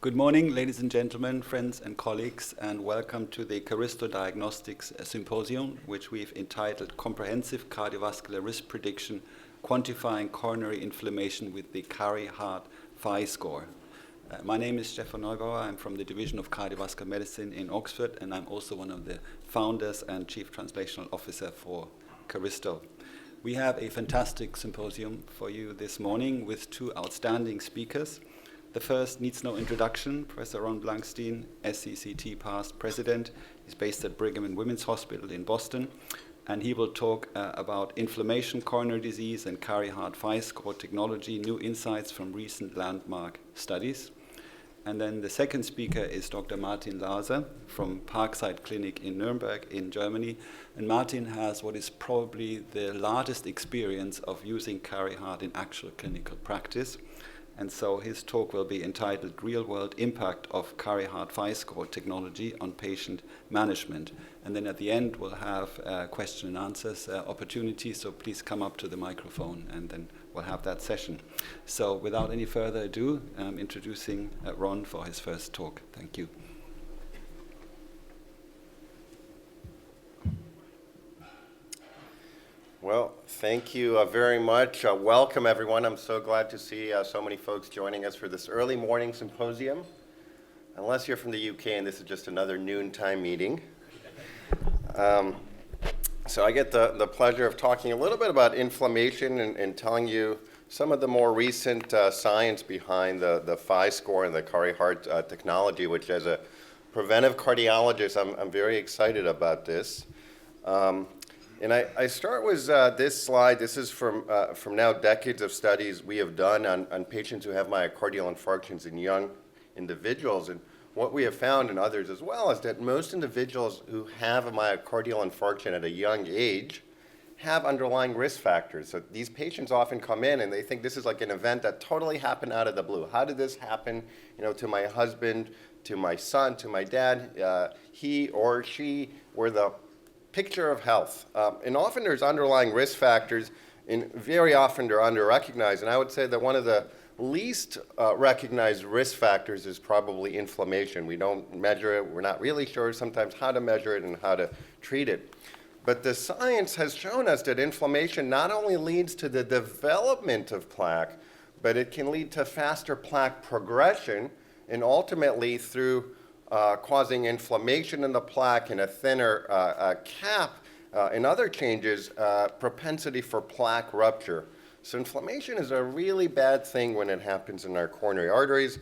Good morning, ladies and gentlemen, friends and colleagues, and welcome to the Caristo Diagnostics Symposium, which we've entitled Comprehensive Cardiovascular Risk Prediction, Quantifying Coronary Inflammation with the CaRi-Heart FAI-Score. My name is Stefan Neubauer. I'm from the Division of Cardiovascular Medicine in Oxford, and I'm also one of the founders and Chief Translational Officer for Caristo. We have a fantastic symposium for you this morning with two outstanding speakers. The first needs no introduction, Professor Ron Blankstein, MSCCT past president. He's based at Brigham and Women's Hospital in Boston, and he will talk about inflammation, coronary disease, and CaRi-Heart FAI-Score technology, new insights from recent landmark studies. And then the second speaker is Dr. Martin Laser from Parcside Clinic in Nuremberg in Germany. And Martin has what is probably the largest experience of using CaRi-Heart in actual clinical practice. And so his talk will be entitled Real-World Impact of CaRi-Heart FAI-Score Technology on Patient Management. And then at the end, we'll have question and answers opportunity, so please come up to the microphone and then we'll have that session. So without any further ado, I'm introducing Ron for his first talk. Thank you. Well, thank you very much. Welcome, everyone. I'm so glad to see so many folks joining us for this early morning symposium. Unless you're from the UK and this is just another noontime meeting. So I get the pleasure of talking a little bit about inflammation and telling you some of the more recent science behind the FAI-Score and the CaRi-Heart technology, which as a preventive cardiologist, I'm very excited about this. And I start with this slide. This is from now decades of studies we have done on patients who have myocardial infarctions in young individuals. And what we have found, and others as well, is that most individuals who have a myocardial infarction at a young age have underlying risk factors. So these patients often come in and they think this is like an event that totally happened out of the blue. How did this happen, to my husband, to my son, to my dad? He or she were the picture of health. And often there's underlying risk factors, and very often they're under-recognized. And I would say that one of the least recognized risk factors is probably inflammation. We don't measure it. We're not really sure sometimes how to measure it and how to treat it. But the science has shown us that inflammation not only leads to the development of plaque, but it can lead to faster plaque progression, and ultimately through causing inflammation in the plaque and a thinner cap and other changes, propensity for plaque rupture. So inflammation is a really bad thing when it happens in our coronary arteries.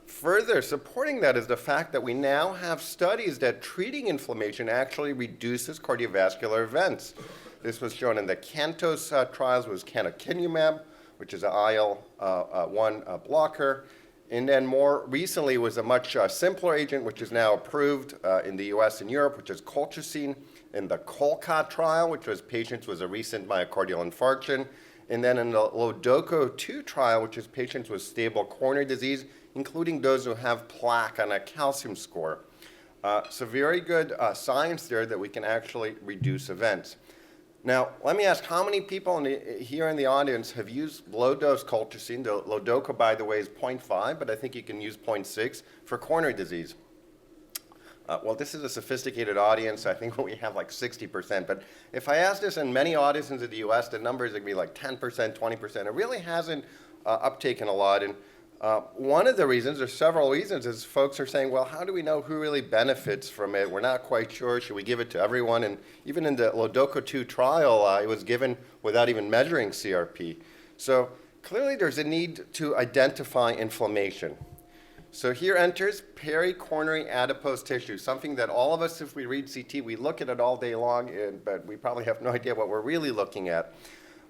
Further supporting that is the fact that we now have studies that treating inflammation actually reduces cardiovascular events. This was shown in the CANTOS trials with canakinumab, which is an IL-1 blocker. And then more recently was a much simpler agent, which is now approved in the US and Europe, which is colchicine, in the COLCOT trial, which was patients with a recent myocardial infarction. And then in the LODOCO-2 trial, which is patients with stable coronary disease, including those who have plaque on a calcium score. So very good science there that we can actually reduce events. Now, let me ask, how many people here in the audience have used low-dose colchicine? The LODOCO, by the way, is 0.5, but I think you can use 0.6 for coronary disease. Well, this is a sophisticated audience. I think we have like 60%. But if I ask this in many audiences in the US, the numbers are going to be like 10%, 20%. It really hasn't uptaken a lot. And one of the reasons, there's several reasons, is folks are saying, well, how do we know who really benefits from it? We're not quite sure. Should we give it to everyone? And even in the LODOCO-2 trial, it was given without even measuring CRP. So clearly there's a need to identify inflammation. So here enters pericoronary adipose tissue, something that all of us, if we read CT, we look at it all day long, but we probably have no idea what we're really looking at.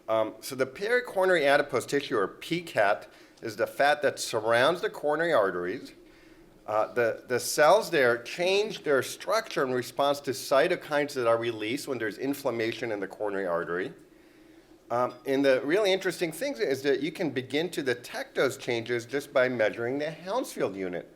So the pericoronary adipose tissue, or PCAT, is the fat that surrounds the coronary arteries. The cells there change their structure in response to cytokines that are released when there's inflammation in the coronary artery. And the really interesting thing is that you can begin to detect those changes just by measuring the Hounsfield unit.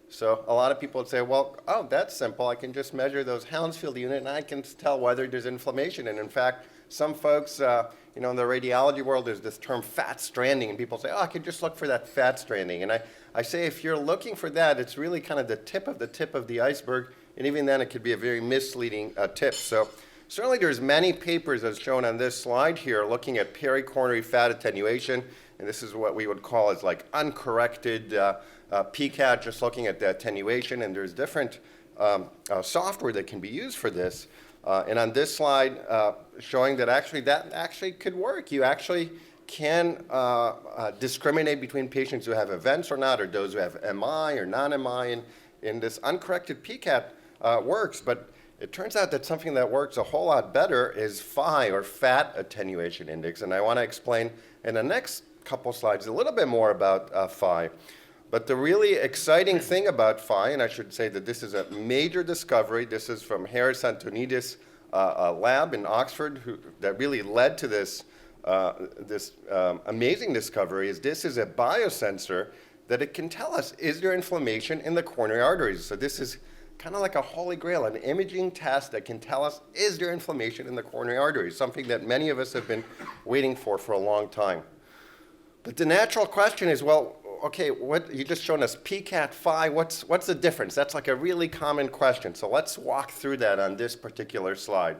So a lot of people would say, well, oh, that's simple. I can just measure those Hounsfield unit and I can tell whether there's inflammation. And in fact, some folks, in the radiology world, there's this term fat stranding, and people say, oh, I can just look for that fat stranding. And I say if you're looking for that, it's really kind of the tip of the iceberg, and even then it could be a very misleading tip. So certainly there's many papers, as shown on this slide here, looking at pericoronary fat attenuation, and this is what we would call as like uncorrected PCAT, just looking at the attenuation, and there's different software that can be used for this. And on this slide, showing that actually could work. You actually can discriminate between patients who have events or not, or those who have MI or non-MI, and this uncorrected PCAT works. But it turns out that something that works a whole lot better is FAI, or Fat Attenuation Index. And I want to explain in the next couple slides a little bit more about FAI. But the really exciting thing about FAI, and I should say that this is a major discovery, this is from Harris Antonidis' lab in Oxford that really led to this amazing discovery, is this is a biosensor that it can tell us, is there inflammation in the coronary arteries? So this is kind of like a holy grail, an imaging test that can tell us, is there inflammation in the coronary arteries, something that many of us have been waiting for a long time. But the natural question is, well, okay, what you just shown us PCAT, FAI, what's the difference? That's like a really common question. So let's walk through that on this particular slide.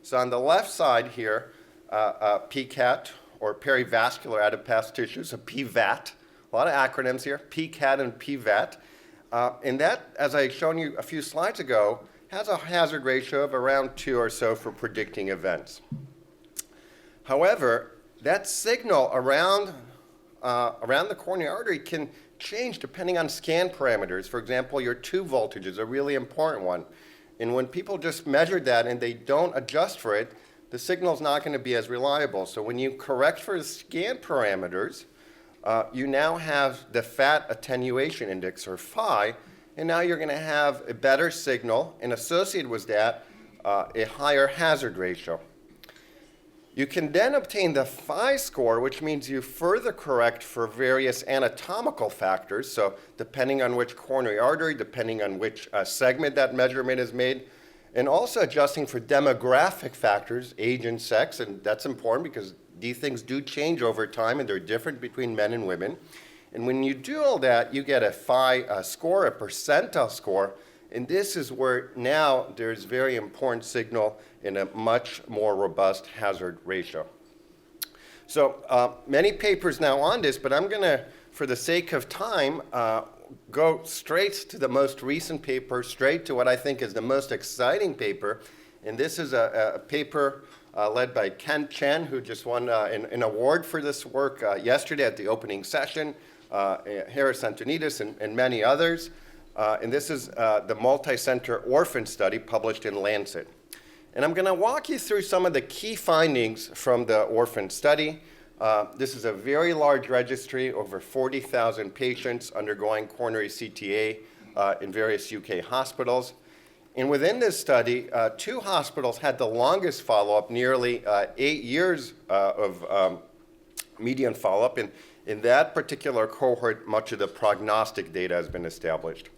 So on the left side here, PCAT, or perivascular adipose tissue, so PVAT, a lot of acronyms here, PCAT and PVAT. And that, as I shown you a few slides ago, has a hazard ratio of around 2 or so for predicting events. However, that signal around the coronary artery can change depending on scan parameters. For example, your tube voltage is a really important one. And when people just measure that and they don't adjust for it, the signal's not going to be as reliable. So when you correct for the scan parameters, you now have the fat attenuation index, or FAI, and now you're going to have a better signal, and associated with that, a higher hazard ratio. You can then obtain the FAI-Score, which means you further correct for various anatomical factors. So depending on which coronary artery, depending on which segment that measurement is made, and also adjusting for demographic factors, age and sex, and that's important because these things do change over time and they're different between men and women. And when you do all that, you get a FAI score, a percentile score, and this is where now there's very important signal in a much more robust hazard ratio. So many papers now on this, but I'm going to, for the sake of time, go straight to the most recent paper, straight to what I think is the most exciting paper. And this is a paper led by Ken Chen, who just won an award for this work yesterday at the opening session, Harris Antonidis and many others. And this is the multi-center orphan study published in Lancet. And I'm going to walk you through some of the key findings from the orphan study. This is a very large registry, over 40,000 patients undergoing coronary CTA in various UK hospitals. And within this study, 2 hospitals had the longest follow-up, nearly 8 years of median follow-up. And in that particular cohort, much of the prognostic data has been established.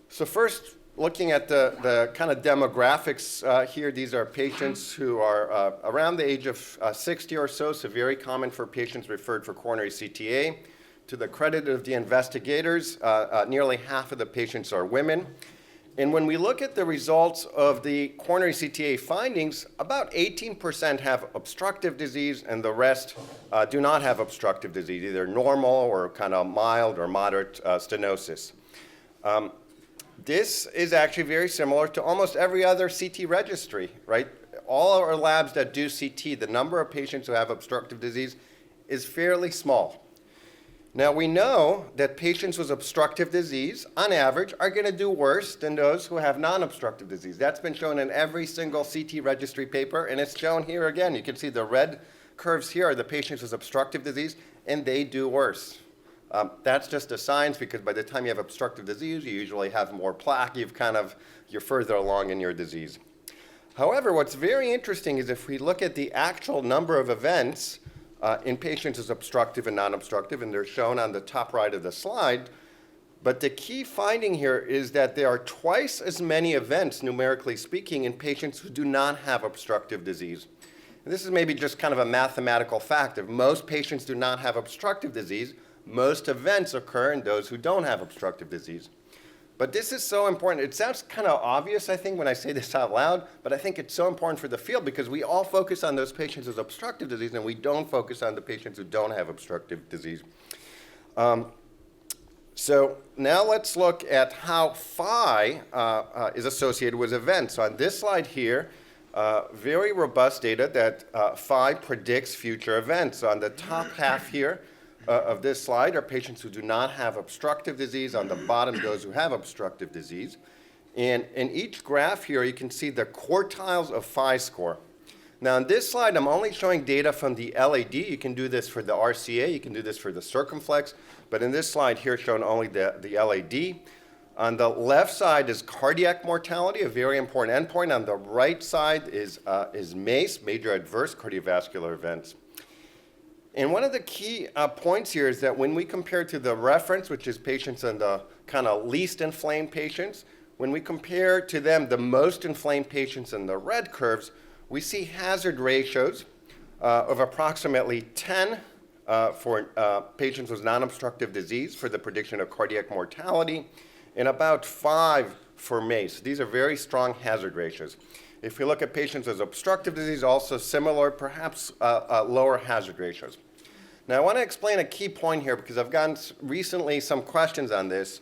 So first, looking at the kind of demographics here, these are patients who are around the age of 60 or so very common for patients referred for coronary CTA. To the credit of the investigators, nearly half of the patients are women. And when we look at the results of the coronary CTA findings, about 18% have obstructive disease, and the rest do not have obstructive disease, either normal or kind of mild or moderate stenosis. This is actually very similar to almost every other CT registry, right? All our labs that do CT, the number of patients who have obstructive disease is fairly small. Now, we know that patients with obstructive disease, on average, are going to do worse than those who have non-obstructive disease. That's been shown in every single CT registry paper, and it's shown here again. You can see the red curves here are the patients with obstructive disease, and they do worse. That's just a science, because by the time you have obstructive disease, you usually have more plaque. You're further along in your disease. However, what's very interesting is if we look at the actual number of events in patients with obstructive and non-obstructive, and they're shown on the top right of the slide, but the key finding here is that there are twice as many events, numerically speaking, in patients who do not have obstructive disease. And this is maybe just kind of a mathematical fact. If most patients do not have obstructive disease, most events occur in those who don't have obstructive disease. But this is so important. It sounds kind of obvious, I think, when I say this out loud, but I think it's so important for the field because we all focus on those patients with obstructive disease and we don't focus on the patients who don't have obstructive disease. So now let's look at how FAI is associated with events. So on this slide here, very robust data that FAI predicts future events. So on the top half here of this slide are patients who do not have obstructive disease. On the bottom, those who have obstructive disease. And in each graph here, you can see the quartiles of FAI-Score. Now on this slide, I'm only showing data from the LAD. You can do this for the RCA. You can do this for the circumflex. But in this slide here, shown only the LAD. On the left side is cardiac mortality, a very important endpoint. On the right side is MACE, major adverse cardiovascular events. And one of the key points here is that when we compare to the reference, which is patients in the kind of least inflamed patients, when we compare to them the most inflamed patients in the red curves, we see hazard ratios of approximately 10 for patients with non-obstructive disease for the prediction of cardiac mortality, and about 5 for MACE. These are very strong hazard ratios. If we look at patients with obstructive disease, also similar, perhaps lower hazard ratios. Now I want to explain a key point here because I've gotten recently some questions on this,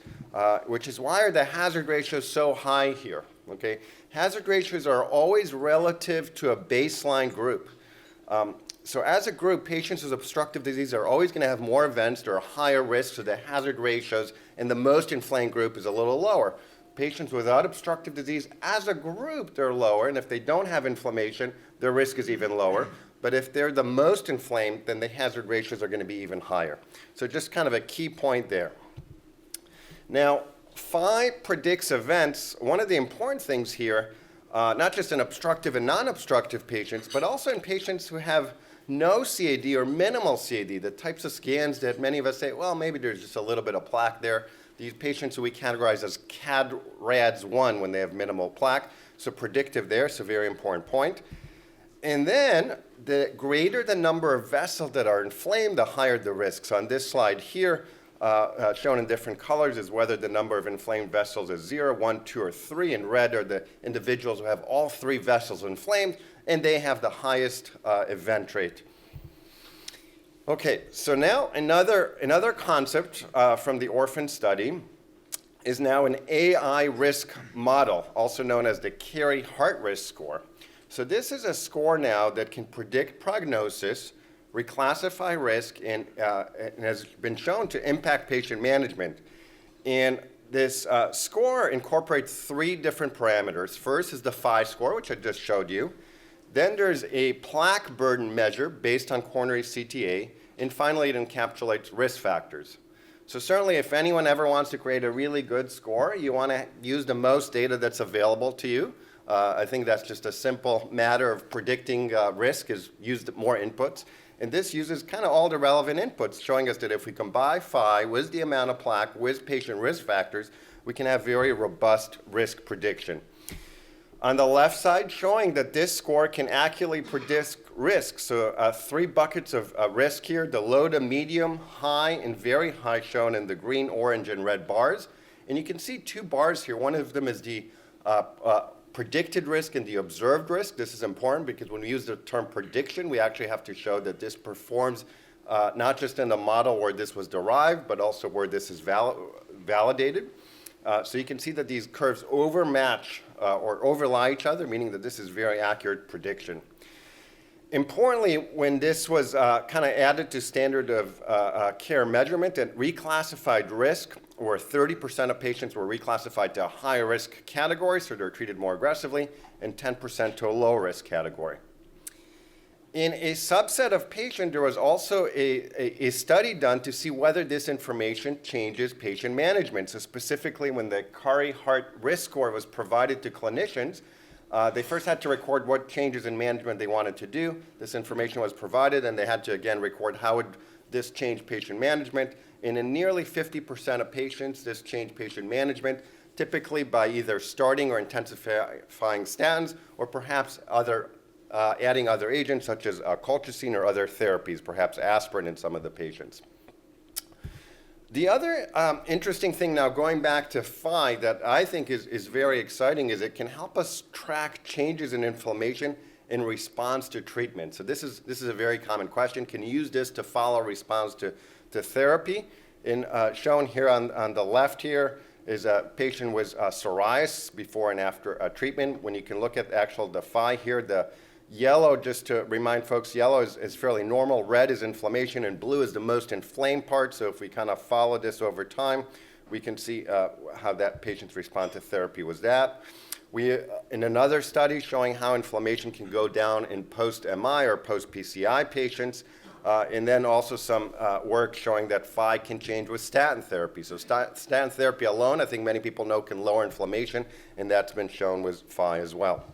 which is why are the hazard ratios so high here? Okay? Hazard ratios are always relative to a baseline group. So as a group, patients with obstructive disease are always going to have more events. There are higher risks, so the hazard ratios in the most inflamed group is a little lower. Patients without obstructive disease, as a group, they're lower, and if they don't have inflammation, their risk is even lower. But if they're the most inflamed, then the hazard ratios are going to be even higher. So just kind of a key point there. Now, FAI predicts events. One of the important things here, not just in obstructive and non-obstructive patients, but also in patients who have no CAD or minimal CAD, the types of scans that many of us say, well, maybe there's just a little bit of plaque there. These patients who we categorize as CAD-RADS1 when they have minimal plaque, so predictive there, so very important point. And then the greater the number of vessels that are inflamed, the higher the risk. So on this slide here, shown in different colors is whether the number of inflamed vessels is 0, 1, 2, or 3. In red are the individuals who have all 3 vessels inflamed, and they have the highest event rate. Okay, so now another concept from the orphan study is now an AI risk model, also known as the CaRi-Heart risk score. So this is a score now that can predict prognosis, reclassify risk, and has been shown to impact patient management. And this score incorporates 3 different parameters. First is the FAI-Score, which I just showed you. Then there's a plaque burden measure based on coronary CTA. And finally, it encapsulates risk factors. So certainly, if anyone ever wants to create a really good score, you want to use the most data that's available to you. I think that's just a simple matter of predicting risk is used more inputs. And this uses kind of all the relevant inputs, showing us that if we combine FAI with the amount of plaque with patient risk factors, we can have very robust risk prediction. On the left side, showing that this score can accurately predict risk. So 3 buckets of risk here, the low to medium, high, and very high shown in the green, orange, and red bars. And you can see 2 bars here. One of them is the predicted risk and the observed risk. This is important because when we use the term prediction, we actually have to show that this performs not just in the model where this was derived, but also where this is validated. So you can see that these curves overmatch or overlie each other, meaning that this is very accurate prediction. Importantly, when this was kind of added to standard of care measurement and reclassified risk, where 30% of patients were reclassified to a higher risk category, so they're treated more aggressively, and 10% to a low risk category. In a subset of patients, there was also a study done to see whether this information changes patient management. So specifically, when the CaRi-Heart risk score was provided to clinicians, they first had to record what changes in management they wanted to do. This information was provided, and they had to, again, record how would this change patient management. And in nearly 50% of patients, this changed patient management, typically by either starting or intensifying statins, or perhaps other adding other agents such as colchicine or other therapies, perhaps aspirin in some of the patients. The other interesting thing now, going back to FAI, that I think is very exciting is it can help us track changes in inflammation in response to treatment. So this is a very common question. Can you use this to follow response to therapy? And shown here on the left here is a patient with psoriasis before and after treatment. When you can look at the FAI here, the yellow, just to remind folks, yellow is fairly normal. Red is inflammation, and blue is the most inflamed part. So if we kind of follow this over time, we can see how that patient's response to therapy was that. We, in another study showing how inflammation can go down in post-MI or post-PCI patients, and then also some work showing that FAI can change with statin therapy. So statin therapy alone, I think many people know, can lower inflammation, and that's been shown with FAI as well.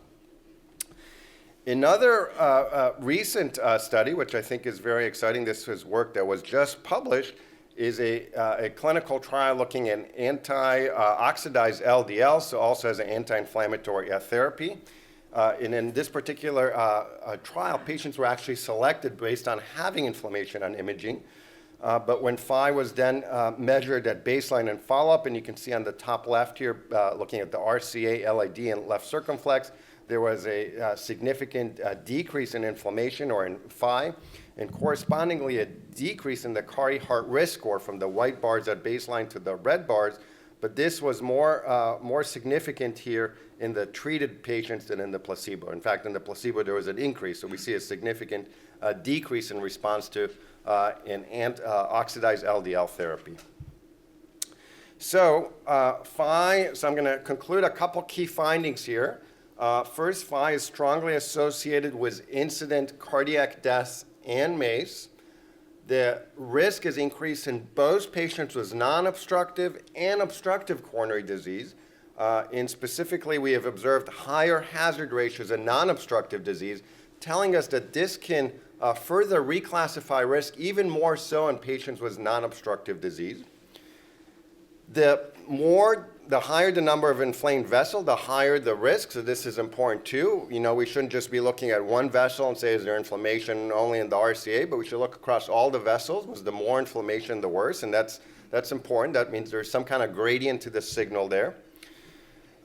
Another recent study, which I think is very exciting, this is work that was just published, is a clinical trial looking at anti-oxidized LDL, so also as an anti-inflammatory therapy. And in this particular trial, patients were actually selected based on having inflammation on imaging. But when FAI was then measured at baseline and follow-up, and you can see on the top left here, looking at the RCA, LAD, and left circumflex, there was a significant decrease in inflammation, or in FAI, and correspondingly a decrease in the CaRi-Heart risk score from the white bars at baseline to the red bars. But this was more significant here in the treated patients than in the placebo. In fact, in the placebo, there was an increase. So we see a significant decrease in response to oxidized LDL therapy. So FAI, so I'm going to conclude a couple key findings here. First, FAI is strongly associated with incident cardiac deaths and MACE. The risk is increased in both patients with non-obstructive and obstructive coronary disease. And specifically, we have observed higher hazard ratios in non-obstructive disease, telling us that this can further reclassify risk even more so in patients with non-obstructive disease. The higher the number of inflamed vessels, the higher the risk. So this is important too. You know, we shouldn't just be looking at one vessel and say, is there inflammation only in the RCA? But we should look across all the vessels. Was the more inflammation, the worse. And that's important. That means there's some kind of gradient to the signal there.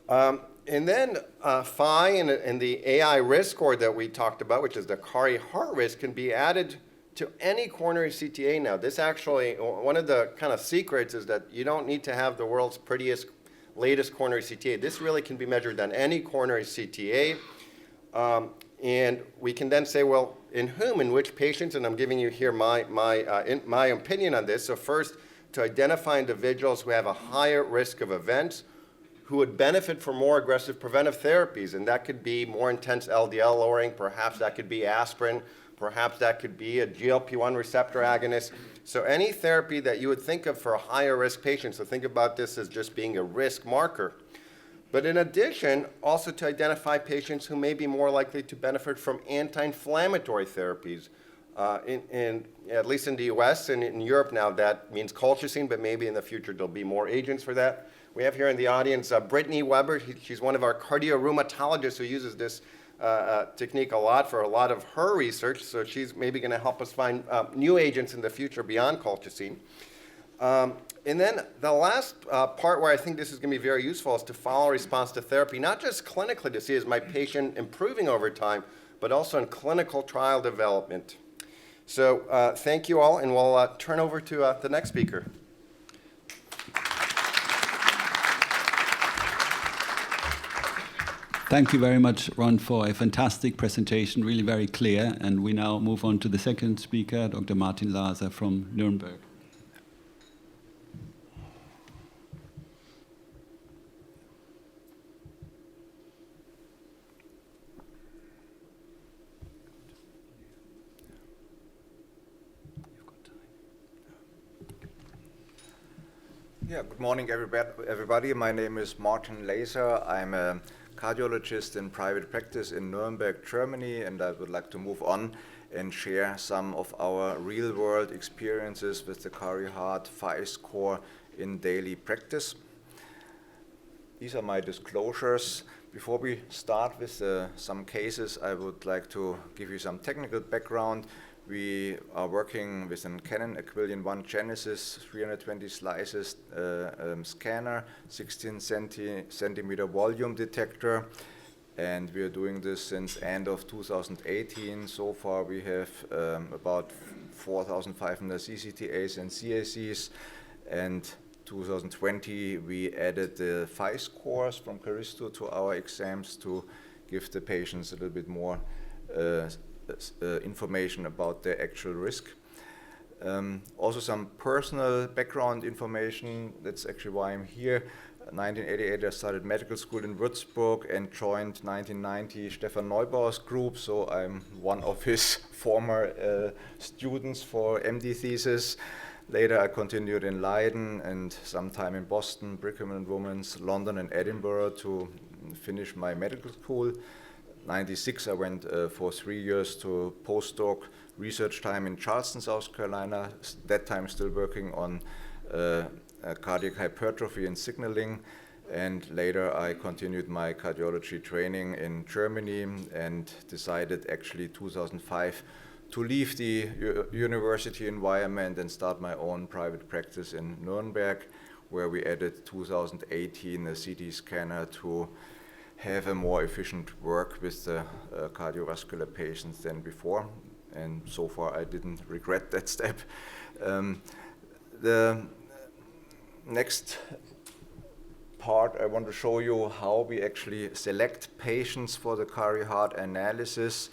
And then FAI and the AI risk score that we talked about, which is the CaRi-Heart risk, can be added to any coronary CTA now. This actually, one of the kind of secrets is that you don't need to have the world's prettiest, latest coronary CTA. This really can be measured on any coronary CTA. And we can then say, well, in which patients, and I'm giving you here my opinion on this. So first, to identify individuals who have a higher risk of events, who would benefit from more aggressive preventive therapies. And that could be more intense LDL lowering, perhaps that could be aspirin, perhaps that could be a GLP-1 receptor agonist. So any therapy that you would think of for a higher risk patient, so think about this as just being a risk marker. But in addition, also to identify patients who may be more likely to benefit from anti-inflammatory therapies. At least in the US and in Europe now, that means colchicine, but maybe in the future there'll be more agents for that. We have here in the audience Brittany Weber. She's one of our cardiorheumatologists who uses this technique a lot for a lot of her research, so she's maybe going to help us find new agents in the future beyond colchicine. And then the last part where I think this is going to be very useful is to follow response to therapy, not just clinically to see is my patient improving over time, but also in clinical trial development. So thank you all, and we'll turn over to the next speaker. Thank you very much, Ron, for a fantastic presentation, really very clear. And we now move on to the second speaker, Dr. Martin Laser from Nuremberg. Yeah, good morning, everybody. My name is Martin Laser. I'm a cardiologist in private practice in Nuremberg, Germany, and I would like to move on and share some of our real-world experiences with the CaRi-Heart FAI-Score in daily practice. these are my disclosures. Before we start with some cases, I would like to give you some technical background. We are working with a Canon Aquilion 1 Genesis 320 slices scanner, 16 centimeter volume detector, and we are doing this since end of 2018. So far we have about 4,500 CCTAs and CACs, and 2020 we added the FAI-scores from Caristo to our exams to give the patients a little bit more information about their actual risk. Also some personal background information. That's actually why I'm here. 1988 I started medical school in Würzburg and joined 1990 Stefan Neubauer's group, so I'm one of his former students for MD thesis. Later I continued in Leiden and some time in Boston, Brigham and Women's, London and Edinburgh to finish my medical school. 96 I went for 3 years to postdoc research time in Charleston, South Carolina, that time still working on cardiac hypertrophy and signaling, and later I continued my cardiology training in Germany and decided actually 2005 to leave the university environment and start my own private practice in Nuremberg, where we added 2018 a CT scanner to have a more efficient work with the cardiovascular patients than before, and so far I didn't regret that step. The next part I want to show you how we actually select patients for the CaRi-Heart analysis.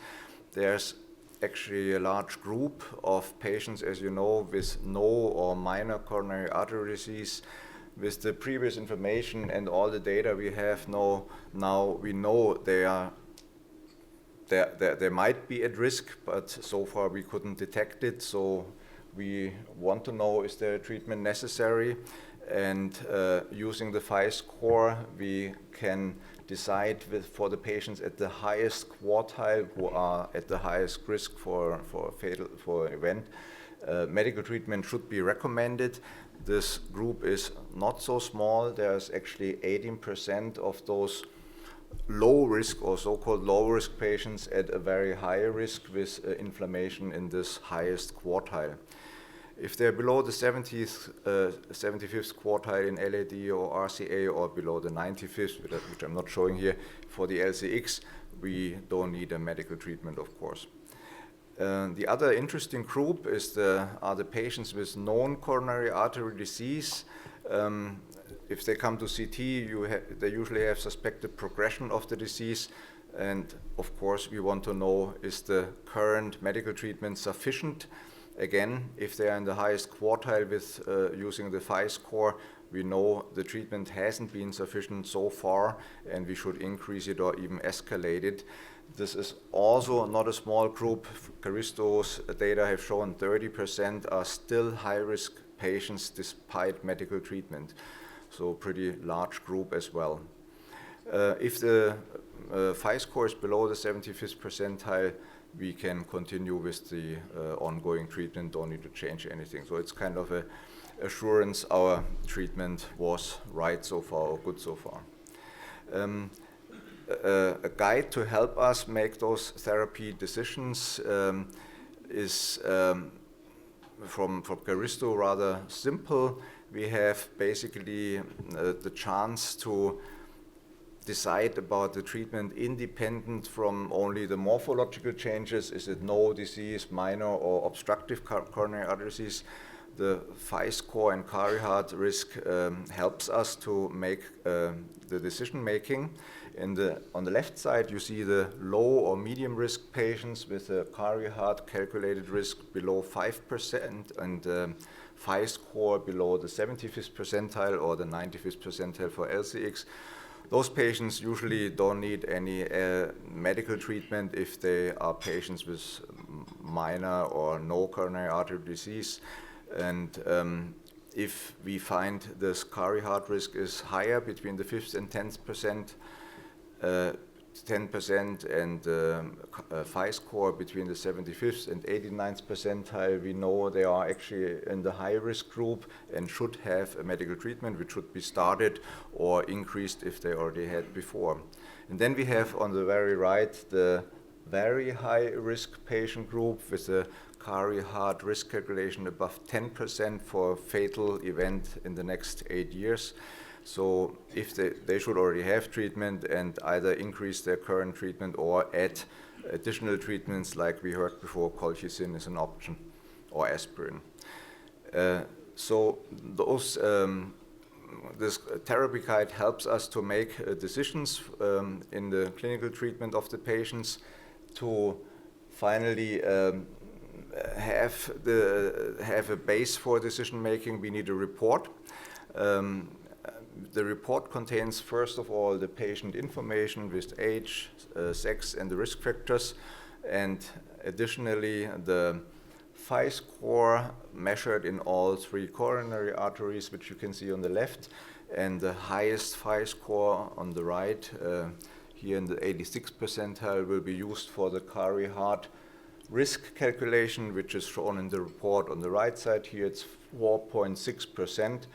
There's actually a large group of patients, as you know, with no or minor coronary artery disease. With the previous information and all the data we have now we know they might be at risk, but so far we couldn't detect it. So we want to know, is there a treatment necessary? And using the FAI-score, we can decide for the patients at the highest quartile who are at the highest risk for event. Medical treatment should be recommended. This group is not so small. There's actually 18% of those low risk or so-called low risk patients at a very high risk with inflammation in this highest quartile. If they're below the 75th quartile in LAD or RCA or below the 95th, which I'm not showing here, for the LCX, we don't need a medical treatment, of course. The other interesting group are the patients with known coronary artery disease. If they come to CT, they usually have suspected progression of the disease. And of course, we want to know, is the current medical treatment sufficient? Again, if they are in the highest quartile with using the FAI-score, we know the treatment hasn't been sufficient so far, and we should increase it or even escalate it. This is also not a small group. Caristo's data have shown 30% are still high-risk patients despite medical treatment. So pretty large group as well. If the FAI-score is below the 75th percentile, we can continue with the ongoing treatment, don't need to change anything. So it's kind of a assurance our treatment was right so far or good so far. A guide to help us make those therapy decisions is from Caristo rather simple. We have basically the chance to decide about the treatment independent from only the morphological changes. Is it no disease, minor or obstructive coronary artery disease? The FAI-score and CaRi-Heart risk helps us to make the decision making. On the left side, you see the low or medium risk patients with a CaRi-Heart calculated risk below 5% and FAI-score below the 75th percentile or the 95th percentile for LCX. Those patients usually don't need any medical treatment if they are patients with minor or no coronary artery disease. And if we find this CaRi-Heart risk is higher between the 5th and 10th 10% and FAI-Score between the 75th and 89th percentile, we know they are actually in the high-risk group and should have a medical treatment which should be started or increased if they already had before. And then we have on the very right the very high-risk patient group with a CaRi-Heart risk calculation above 10% for fatal event in the next 8 years. So if they should already have treatment and either increase their current treatment or add additional treatments like we heard before, colchicine is an option, or aspirin. So this therapy guide helps us to make decisions in the clinical treatment of the patients to finally have a base for decision making. We need a report. The report contains, first of all, the patient information with age, sex, and the risk factors, and additionally the FAI-Score measured in all 3 coronary arteries, which you can see on the left, and the highest FAI-Score on the right, here in the 86th percentile, will be used for the CaRi-Heart risk calculation, which is shown in the report on the right side. Here it's 4.6%.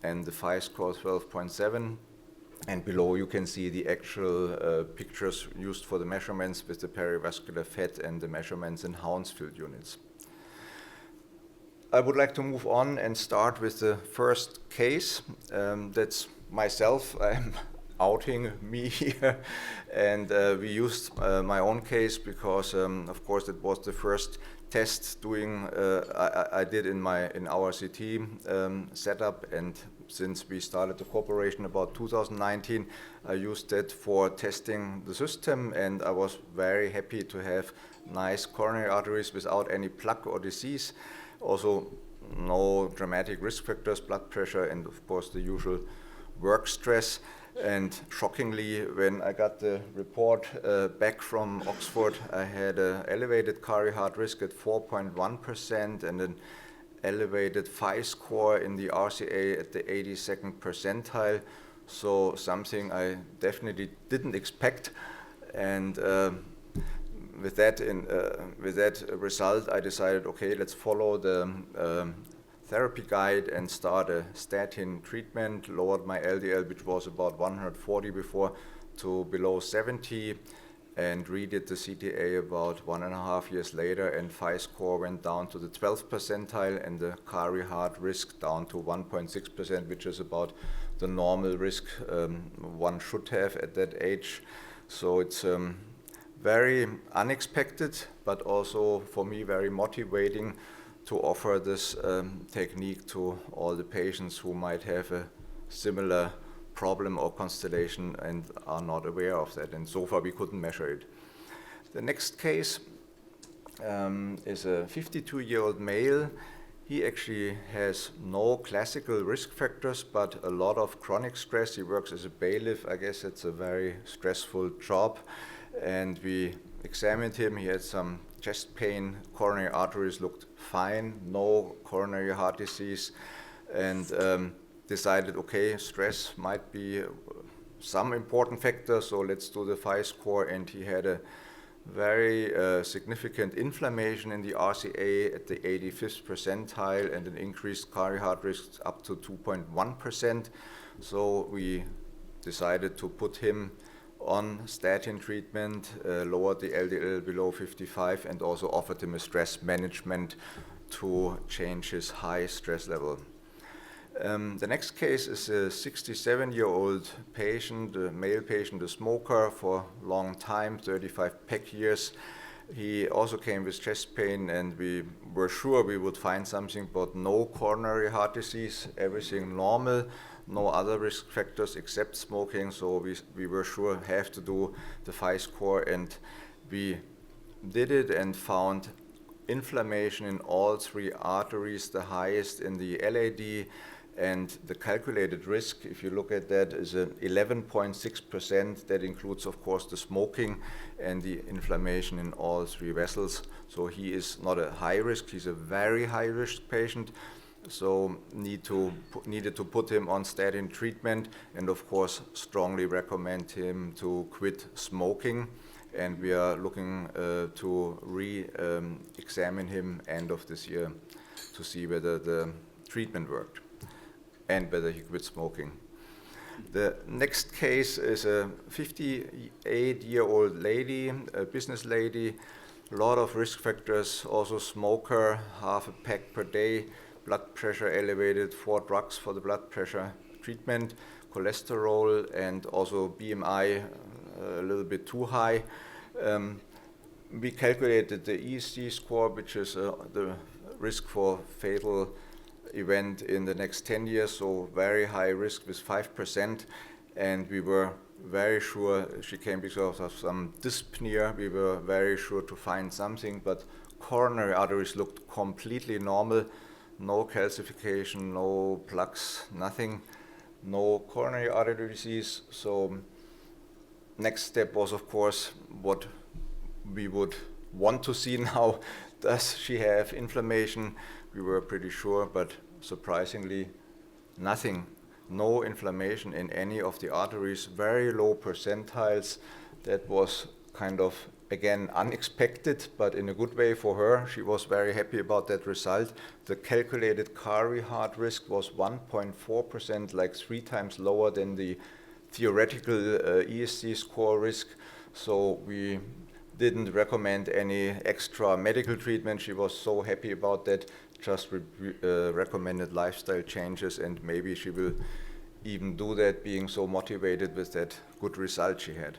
And the FAI-Score 12.7, and below you can see the actual pictures used for the measurements with the perivascular fat and the measurements in Hounsfield units. I would like to move on and start with the first case. That's myself. I'm outing me here, and we used my own case because, of course, it was the first test I did in our CT setup, and since we started the cooperation about 2019, I used that for testing the system, and I was very happy to have nice coronary arteries without any plaque or disease. Also, no dramatic risk factors, blood pressure, and of course the usual work stress. And shockingly, when I got the report back from Oxford, I had an elevated CaRi-Heart risk at 4.1% and an elevated FAI-Score in the RCA at the 82nd percentile. So something I definitely didn't expect. And with that result, I decided, okay, let's follow the therapy guide and start a statin treatment, lowered my LDL, which was about 140 before, to below 70, and redid the CTA about 1.5 years later, and FAI-Score went down to the 12th percentile and the CaRi-Heart risk down to 1.6%, which is about the normal risk one should have at that age. So it's very unexpected, but also for me very motivating to offer this technique to all the patients who might have a similar problem or constellation and are not aware of that. And so far we couldn't measure it. The next case is a 52-year-old male. He actually has no classical risk factors, but a lot of chronic stress. He works as a bailiff. I guess it's a very stressful job. And we examined him. He had some chest pain, coronary arteries looked fine, no coronary heart disease, and decided, okay, stress might be some important factor, so let's do the FAI-Score, and he had a very significant inflammation in the RCA at the 85th percentile and an increased CaRi-Heart risk up to 2.1%. So we decided to put him on statin treatment, lowered the LDL below 55, and also offered him a stress management to change his high stress level. The next case is a 67-year-old patient, a male patient, a smoker for a long time, 35 PEC years. He also came with chest pain, and we were sure we would find something, but no coronary heart disease, everything normal, no other risk factors except smoking, so we were sure have to do the FAI-Score, and we did it and found inflammation in all 3 arteries, the highest in the LAD, and the calculated risk, if you look at that, is 11.6%. That includes, of course, the smoking and the inflammation in all 3 vessels. So he is not a high risk, he's a very high risk patient. so needed to put him on statin treatment, and of course strongly recommend him to quit smoking. And we are looking to re-examine him end of this year to see whether the treatment worked and whether he quit smoking. The next case is a 58-year-old lady, a business lady, a lot of risk factors, also smoker, half a pack per day, blood pressure elevated, 4 drugs for the blood pressure treatment, cholesterol, and also BMI a little bit too high. We calculated the ESG score, which is the risk for fatal event in the next 10 years, so very high risk with 5%, and we were very sure she came because of some dyspnea. We were very sure to find something, but coronary arteries looked completely normal, no calcification, no plaques, nothing, no coronary artery disease. So next step was, of course, what we would want to see now. Does she have inflammation? We were pretty sure, but surprisingly, nothing. No inflammation in any of the arteries, very low percentiles. That was kind of, again, unexpected, but in a good way for her. She was very happy about that result. The calculated CaRi-Heart risk was 1.4%, like 3 times lower than the theoretical ESC score risk. So we didn't recommend any extra medical treatment. She was so happy about that, just recommended lifestyle changes, and maybe she will even do that, being so motivated with that good result she had.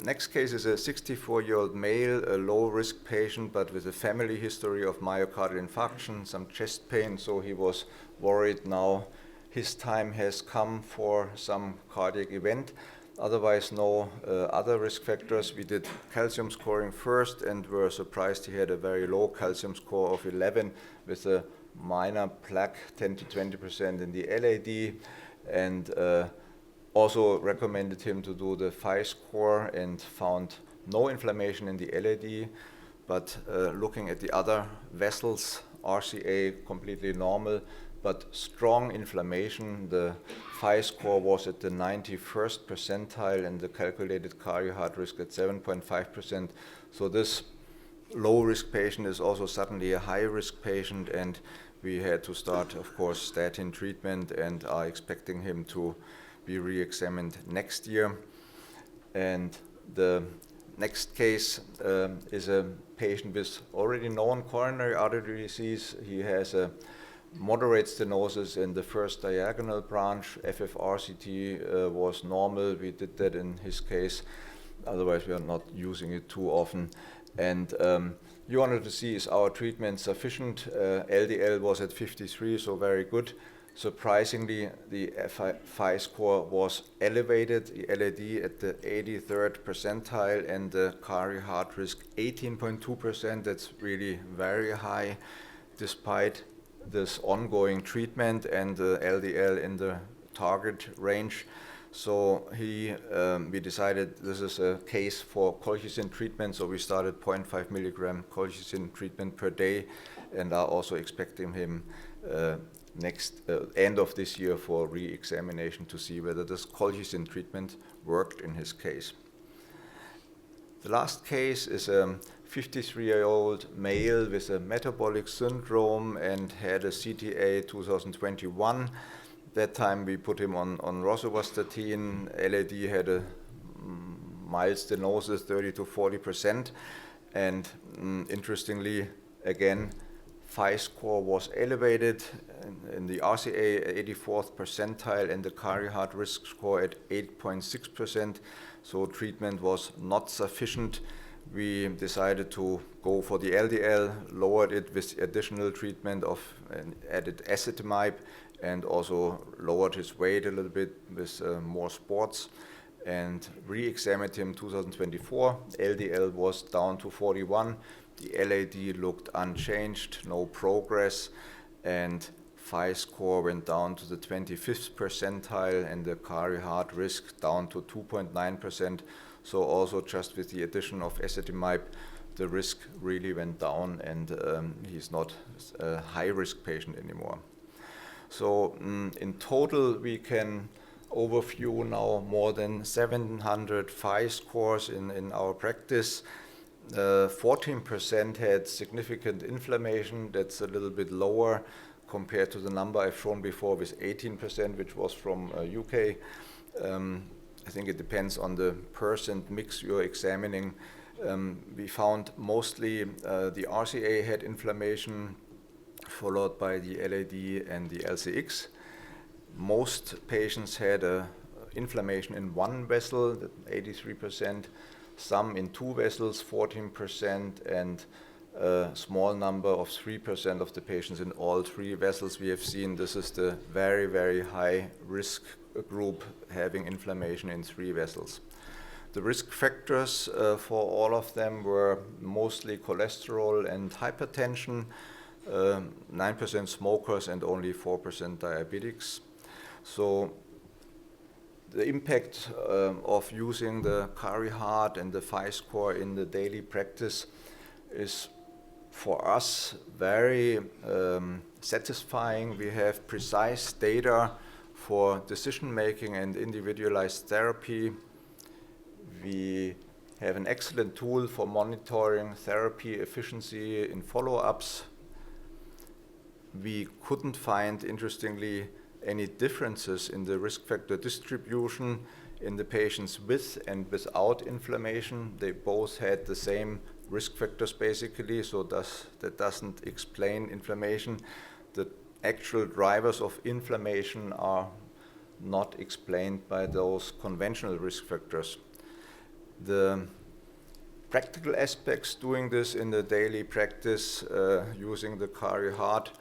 Next case is a 64-year-old male, a low-risk patient, but with a family history of myocardial infarction, some chest pain, so he was worried now his time has come for some cardiac event. Otherwise, no other risk factors. We did calcium scoring first and were surprised he had a very low calcium score of 11 with a minor plaque, 10 to 20% in the LAD, and also recommended him to do the FAI-Score and found no inflammation in the LAD, but looking at the other vessels, RCA completely normal, but strong inflammation. The FAI-Score was at the 91st percentile and the calculated CaRi-Heart risk at 7.5%. So this low-risk patient is also suddenly a high-risk patient, and we had to start, of course, statin treatment and are expecting him to be re-examined next year. And the next case is a patient with already known coronary artery disease. He has a moderate stenosis in the first diagonal branch. FFRCT was normal. We did that in his case. Otherwise, we are not using it too often. And you wanted to see, is our treatment sufficient? LDL was at 53, so very good. Surprisingly, the FAI-Score was elevated, the LAD at the 83rd percentile, and the CaRi-Heart risk 18.2%. That's really very high, despite this ongoing treatment and the LDL in the target range. So we decided this is a case for colchicine treatment, so we started 0.5 milligram colchicine treatment per day, and are also expecting him next end of this year for re-examination to see whether this colchicine treatment worked in his case. The last case is a 53-year-old male with a metabolic syndrome and had a CTA 2021. That time we put him on rosuvastatin. LAD had a mild stenosis, 30 to 40%. And interestingly, again, FAI-Score was elevated in the RCA 84th percentile and the CaRi-Heart risk score at 8.6%. So treatment was not sufficient. We decided to go for the LDL, lowered it with additional treatment of added acetamide, and also lowered his weight a little bit with more sports, and re-examined him 2024. LDL was down to 41. The LAD looked unchanged, no progress, and FAI-Score went down to the 25th percentile, and the CaRi-Heart risk down to 2.9%. So also just with the addition of acetamide, the risk really went down, and he's not a high-risk patient anymore. So in total, we can overview now more than 700 FAI-scores in our practice. 14% had significant inflammation. That's a little bit lower compared to the number I've shown before with 18%, which was from UK. I think it depends on the percent mix you're examining. We found mostly the RCA had inflammation, followed by the LAD and the LCX. Most patients had inflammation in one vessel, 83%, some in two vessels, 14%, and a small number of 3% of the patients in all three vessels we have seen. This is the very, very high risk group having inflammation in three vessels. The risk factors for all of them were mostly cholesterol and hypertension, 9% smokers and only 4% diabetics. So the impact of using the CaRi-Heart and the FAI-Score in the daily practice is for us very satisfying. We have precise data for decision making and individualized therapy. We have an excellent tool for monitoring therapy efficiency in follow-ups. We couldn't find, interestingly, any differences in the risk factor distribution in the patients with and without inflammation. They both had the same risk factors basically, so that doesn't explain inflammation. The actual drivers of inflammation are not explained by those conventional risk factors. The practical aspects doing this in the daily practice using the CaRi-Heart,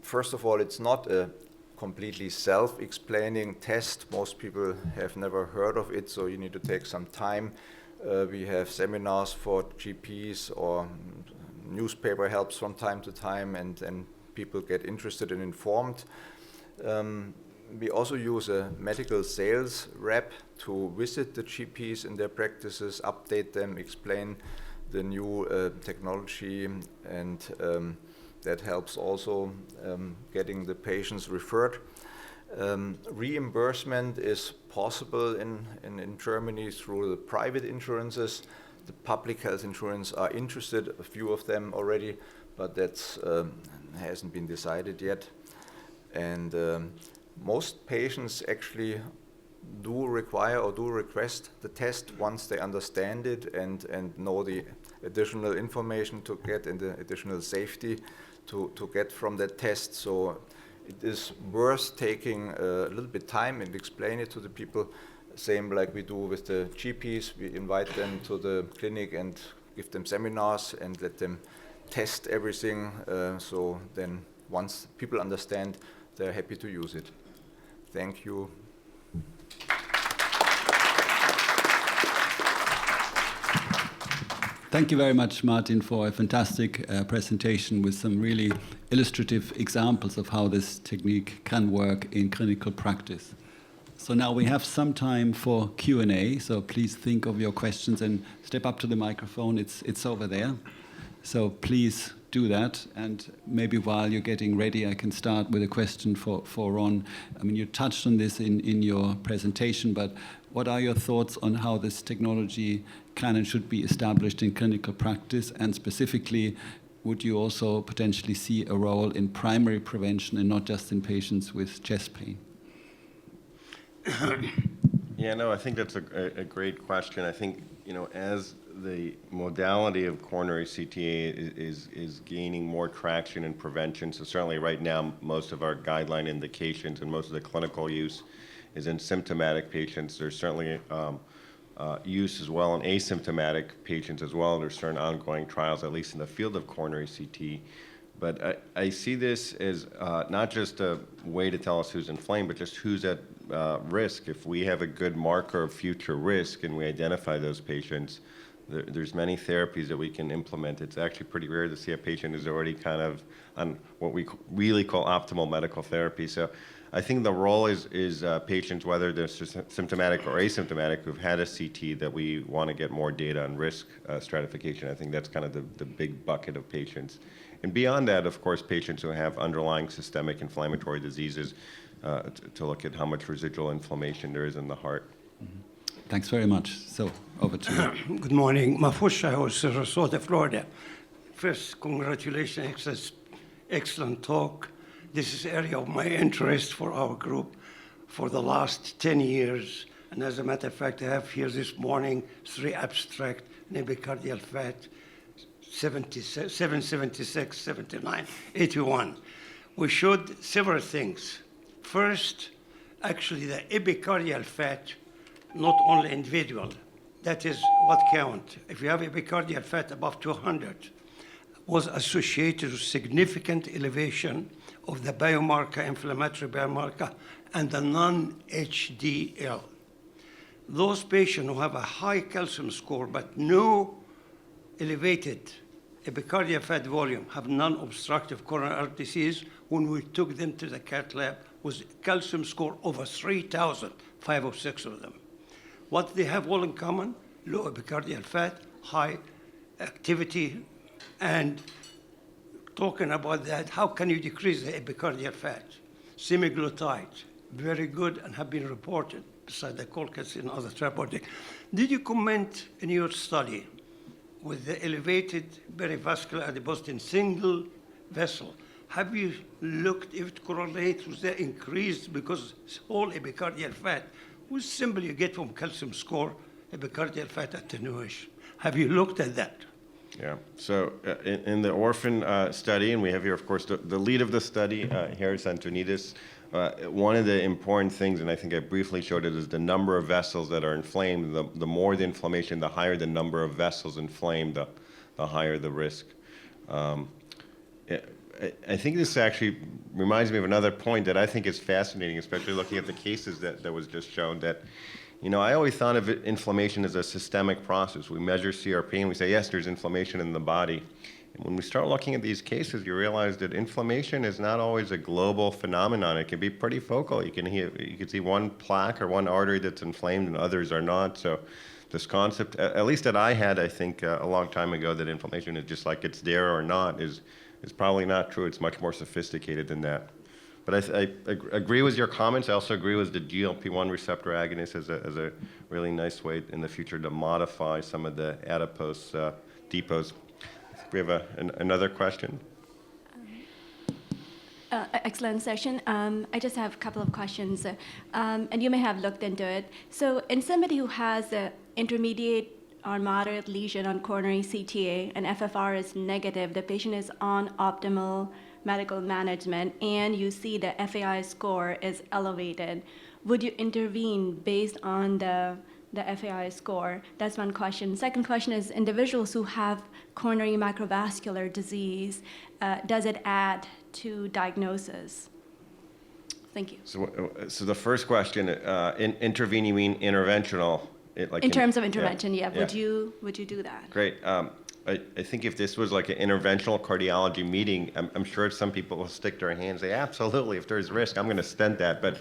first of all, it's not a completely self-explaining test. Most people have never heard of it, so you need to take some time. We have seminars for GPs, or newspaper helps from time to time, and people get interested and informed. We also use a medical sales rep to visit the GPs in their practices, update them, explain the new technology, and that helps also getting the patients referred. Reimbursement is possible in Germany through the private insurances. The public health insurance are interested, a few of them already, but that hasn't been decided yet. And most patients actually do require or do request the test once they understand it and know the additional information to get and the additional safety to get from that test. So it is worth taking a little bit time and explain it to the people, same like we do with the GPs. We invite them to the clinic and give them seminars and let them test everything. So then once people understand, they're happy to use it. Thank you. Thank you very much, Martin, for a fantastic presentation with some really illustrative examples of how this technique can work in clinical practice. So now we have some time for Q&A, so please think of your questions and step up to the microphone. It's over there. So please do that, and maybe while you're getting ready, I can start with a question for Ron. I mean, you touched on this in your presentation, but what are your thoughts on how this technology can and should be established in clinical practice, and specifically, would you also potentially see a role in primary prevention and not just in patients with chest pain? Yeah, no, I think that's a great question. I think, as the modality of coronary CTA is gaining more traction in prevention, so certainly right now most of our guideline indications and most of the clinical use is in symptomatic patients. There's certainly use as well in asymptomatic patients as well. There's certain ongoing trials, at least in the field of coronary CT. But I see this as not just a way to tell us who's inflamed, but just who's at risk. If we have a good marker of future risk and we identify those patients, there's many therapies that we can implement. It's actually pretty rare to see a patient who's already kind of on what we really call optimal medical therapy. So I think the role is patients, whether they're symptomatic or asymptomatic, who've had a CT, that we want to get more data on risk stratification. I think that's kind of the big bucket of patients. And beyond that, of course, patients who have underlying systemic inflammatory diseases, to look at how much residual inflammation there is in the heart. Thanks very much. So, over to you. Good morning. Mafusha, Sarasota, Florida. First, congratulations. Excellent talk. This is area of my interest for our group for the last 10 years. And as a matter of fact, I have here this morning 3 abstract, epicardial fat, 776, 79, 81. We showed several things. First, actually the epicardial fat, not only individual, that is what count. If you have epicardial fat above 200, was associated with significant elevation of the biomarker, inflammatory biomarker, and the non-HDL. Those patients who have a high calcium score but no elevated epicardial fat volume have non-obstructive coronary artery disease when we took them to the cath lab with calcium score over 3,000, 5 or 6 of them. What they have all in common, low epicardial fat, high activity, and talking about that, how can you decrease the epicardial fat? Semaglutide, very good and have been reported beside the Colcats and other therapeutic. Did you comment in your study with the elevated perivascular adiposity in single vessel? Have you looked if it correlates with the increased, because whole epicardial fat, which simply you get from calcium score, epicardial fat attenuation. Have you looked at that? Yeah, so in the orphan study, and we have here, of course, the lead of the study, Harris Antonides, one of the important things, and I think I briefly showed it, is the number of vessels that are inflamed. The more the inflammation, the higher the number of vessels inflamed, the higher the risk. I think this actually reminds me of another point that I think is fascinating, especially looking at the cases that was just shown, that, you know, I always thought of inflammation as a systemic process. We measure CRP and we say, yes, there's inflammation in the body. And when we start looking at these cases, you realize that inflammation is not always a global phenomenon. It can be pretty focal. You can see one plaque or one artery that's inflamed and others are not. So this concept, at least that I had, I think, a long time ago, that inflammation is just like it's there or not, is probably not true. It's much more sophisticated than that. But I agree with your comments. I also agree with the GLP-1 receptor agonist as a really nice way in the future to modify some of the adipose depots. We have another question. Excellent session. I just have a couple of questions, and you may have looked into it. So in somebody who has an intermediate or moderate lesion on coronary CTA and FFR is negative, the patient is on optimal medical management, and you see the FAI score is elevated, would you intervene based on the FAI score? That's one question. Second question is, individuals who have coronary microvascular disease, does it add to diagnosis? Thank you. So the first question, intervene, you mean interventional? In terms of intervention, yeah. Would you do that? Great. I think if this was like an interventional cardiology meeting, I'm sure some people will stick their hands and say, absolutely, if there's risk, I'm going to stent that. But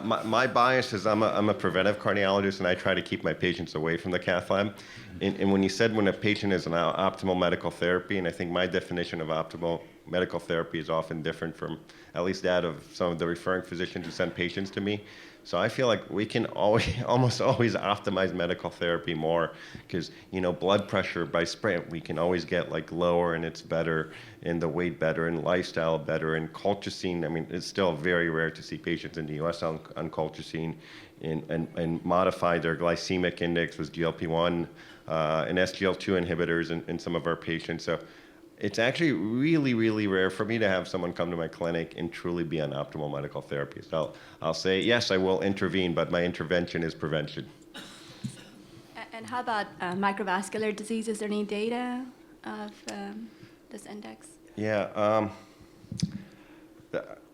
my bias is I'm a preventive cardiologist, and I try to keep my patients away from the cath lab. And when you said when a patient is on optimal medical therapy, and I think my definition of optimal medical therapy is often different from at least that of some of the referring physicians who send patients to me. So I feel like we can almost always optimize medical therapy more, because, you know, blood pressure by spray, we can always get like lower and it's better, and the weight better, and lifestyle better, and colchicine. I mean, it's still very rare to see patients in the U.S. on colchicine and modify their glycemic index with GLP-1 and SGL2 inhibitors in some of our patients. So it's actually really, really rare for me to have someone come to my clinic and truly be on optimal medical therapy. So I'll say, yes, I will intervene, but my intervention is prevention. And how about microvascular disease? Is there any data of this index? Yeah,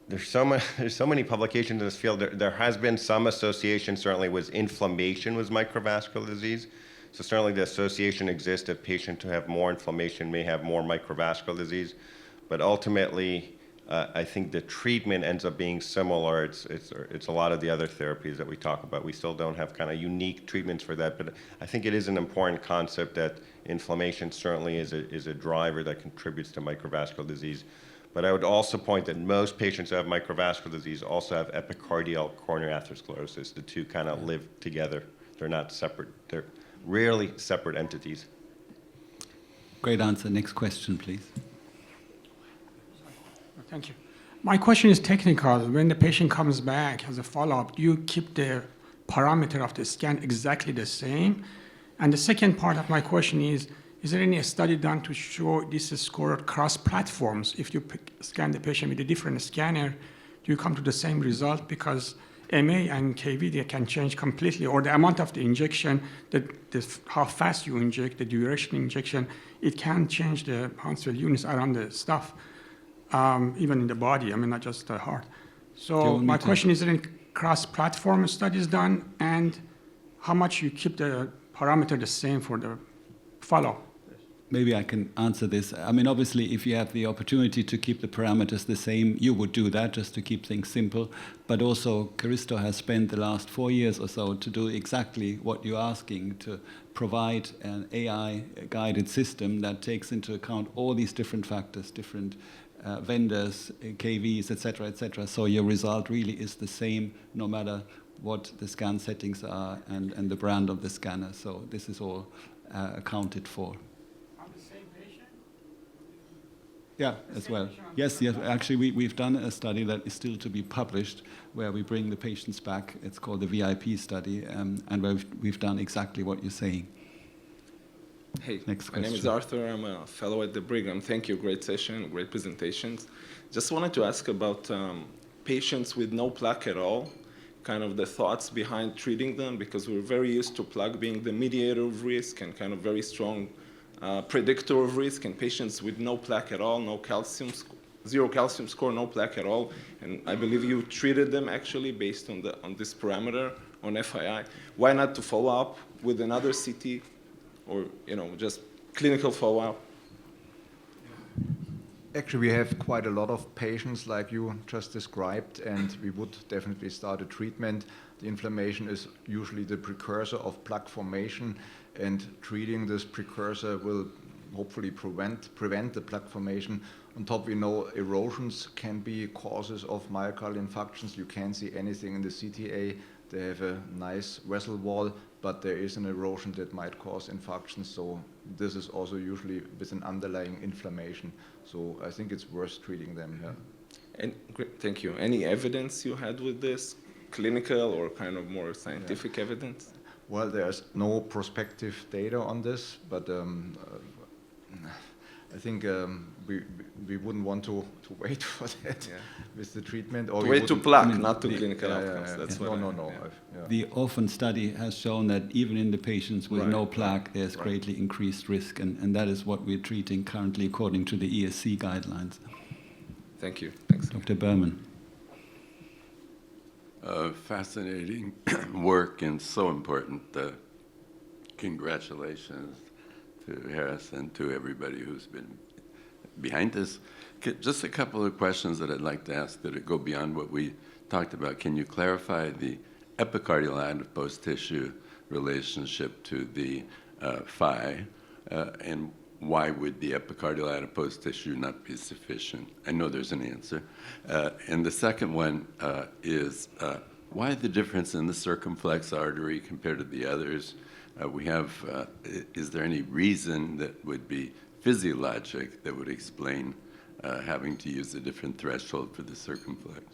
there's so many publications in this field. There has been some association, certainly, with inflammation with microvascular disease. So certainly the association exists that patients who have more inflammation may have more microvascular disease, but ultimately, I think the treatment ends up being similar. It's a lot of the other therapies that we talk about. We still don't have kind of unique treatments for that, but I think it is an important concept that inflammation certainly is a driver that contributes to microvascular disease. But I would also point that most patients who have microvascular disease also have epicardial coronary atherosclerosis. The two kind of live together. They're not separate. They're rarely separate entities. Great answer. Next question, please. Thank you. My question is technical. When the patient comes back as a follow-up, do you keep the parameter of the scan exactly the same? And the second part of my question is there any study done to show this is scored across platforms? If you scan the patient with a different scanner, do you come to the same result? Because MA and KV, they can change completely, or the amount of the injection, how fast you inject, the duration injection, it can change the Huntsville units around the stuff. Even in the body, I mean, not just the heart. So my question is there any cross-platform studies done, and how much you keep the parameter the same for the follow? Maybe I can answer this. I mean, obviously, if you have the opportunity to keep the parameters the same, you would do that just to keep things simple. But also, Caristo has spent the last 4 years or so to do exactly what you're asking, to provide an AI-guided system that takes into account all these different factors, different vendors, KVs, et cetera, so your result really is the same no matter what the scan settings are and the brand of the scanner. So this is all accounted for. On the same patient? Yeah, as well. Yes, actually we've done a study that is still to be published where we bring the patients back. It's called the VIP study, and where we've done exactly what you're saying. Hey, Next my name is question. Arthur. I'm a fellow at the Brigham. Thank you. Great session, great presentations. Just wanted to ask about patients with no plaque at all, kind of the thoughts behind treating them, because we're very used to plaque being the mediator of risk and kind of very strong predictor of risk, and patients with no plaque at all, no calcium, zero calcium score, no plaque at all. And I believe you treated them actually based on this parameter on FAI. Why not to follow up with another CT? Or just clinical follow-up? Actually, we have quite a lot of patients like you just described, and we would definitely start a treatment. The inflammation is usually the precursor of plaque formation, and treating this precursor will hopefully prevent the plaque formation. On top, we know erosions can be causes of myocardial infarctions. You can't see anything in the CTA. They have a nice vessel wall, but there is an erosion that might cause infarctions. So this is also usually with an underlying inflammation. So I think it's worth treating them. Yeah. And great, thank you. Any evidence you had with this, clinical or kind of more scientific evidence? Well, there's no prospective data on this, but I think we wouldn't want to wait for that with the treatment. Or wait to plaque, not to clinical outcomes. That's what no. The orphan study has shown that even in the patients with no plaque, there's greatly increased risk, and that is what we're treating currently according to the ESC guidelines. Thank you. Thanks. Dr. Berman. Fascinating work and so important. Congratulations to Harris and to everybody who's been behind this. Just a couple of questions that I'd like to ask that go beyond what we talked about. Can you clarify the epicardial adipose tissue relationship to the FAI, and why would the epicardial adipose tissue not be sufficient? I know there's an answer. And the second one is why the difference in the circumflex artery compared to the others? Is there any reason that would be physiologic that would explain having to use a different threshold for the circumflex?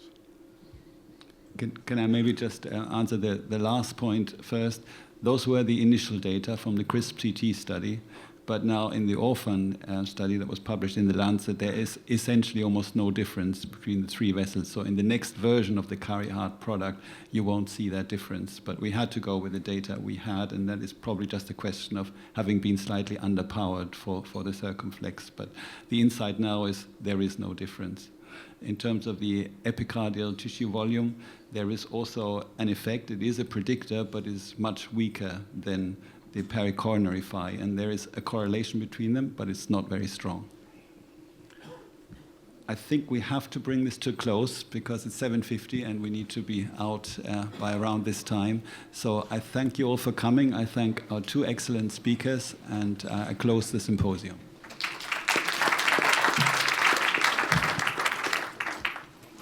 Can I maybe just answer the last point first? Those were the initial data from the CRISP-CT study, but now in the orphan study that was published in The Lancet, there is essentially almost no difference between the three vessels. So in the next version of the CaRi-Heart product, you won't see that difference. But we had to go with the data we had, and that is probably just a question of having been slightly underpowered for the circumflex. But the insight now is there is no difference. In terms of the epicardial tissue volume, there is also an effect. It is a predictor, but is much weaker than the pericoronary FAI, and there is a correlation between them, but it's not very strong. I think we have to bring this to a close because it's 7:50 and we need to be out by around this time. So I thank you all for coming. I thank our two excellent speakers, and I close the symposium.